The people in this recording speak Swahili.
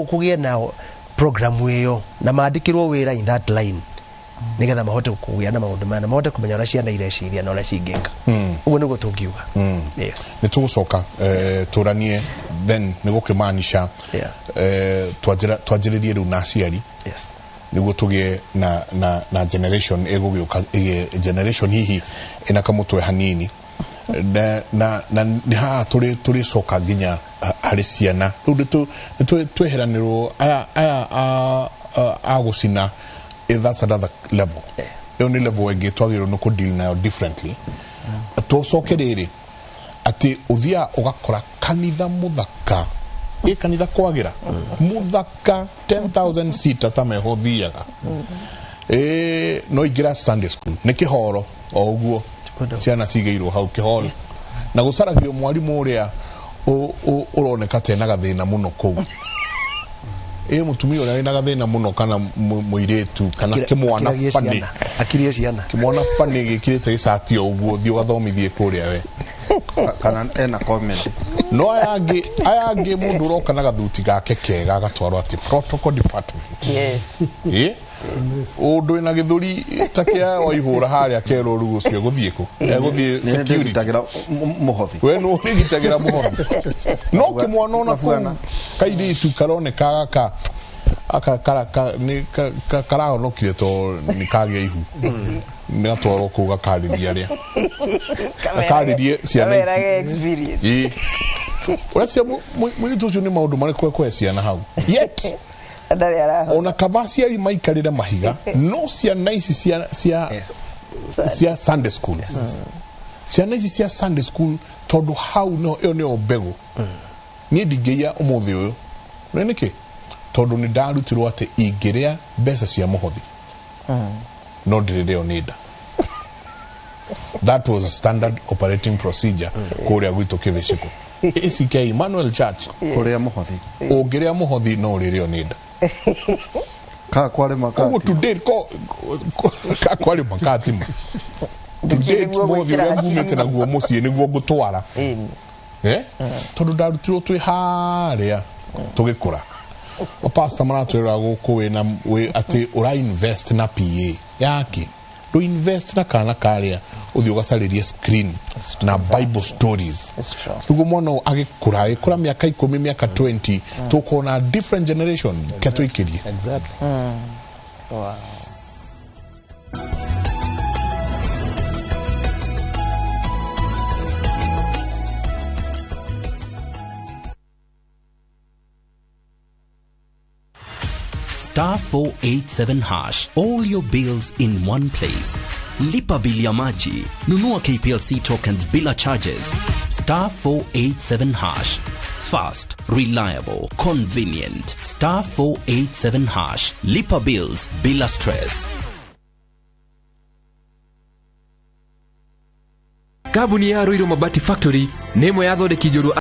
kugie na program hiyo na maandikirwo wira in that line nigetha mahote kugia na maundu mana mahote kumenya ora ciana ireciria na ora cingika uguo niguo tungiuga yes ni tugucoka turanie then nigukimanisha twajiririe riu na aciari yes niguo tugie na generation egugiuka generation hihi ina kamutwe hanini na ni ha turi coka nginya hari ciana riu tweheranirwo aya agucina that's another level only level ege twagiro no deal now differently to sokerere ati uthia ugakora kanitha muthaka kanitha kwagira muthaka 10,000 seat atameho thiaga no igira Sunday school ni kihoro o uguo ciana cigeirwo hau kihoro na gucaragio mwarimu uria uroneka tena gathina muno kou mutumia uria wina gathina muno kana muiretu kana kimwana fani akirie ciana kimwana fani gikirite gicati o uguo thio gathomithie kuria we kana ena comment no ayangi mundu roka na gathuti gake kega gatwarwo ati protocol department yes undu ina githuri takia waihura haria kero rugo cio guthieko guthie security tagira muhothi we no nigitagira muhothi no kimwana ona fana kaidi tu karone kaka aka ni karao no kire to ni kage ihu ni atwaro kuga kariria ria karirie ciana experience uracia mwitu ucio ni maundu mari kwekwe ciana hau yet ona kavaciari maikarire mahiga no ciana ici cia Sunday school ciana ici cia Sunday school tondu hau no io ni obego ni ndigeia umuthi uyu niki tondu ni ndarutirwo ati ingiria mbeca cia muhothi no ndireo nida that was a standard operating procedure kuria gwitu kiviciko ACK Emmanuel Church kuria muhothi ungiria muhothi no rireo nida ka kwale makati today ka kwale makati today muhothi ria ngumete na guo mucie niguo ngutwara tondu ndarutirwo twi haria tugikura o pastor maratwira guku we ati ura invest na PA yake do invest na kana karia uthi ugasaririe screen na Bible stories tugo mono agikura miaka 10 miaka 20 tukona different generation ketwikirie exactly wow *487#. All your bills in one place. Lipa bili ya maji. Nunua KPLC tokens bila charges. *487#. Fast, reliable, convenient. *487#. Lipa bills bila stress. Kabuni ya Ruiru Mabati Factory nemo yathondeki njorua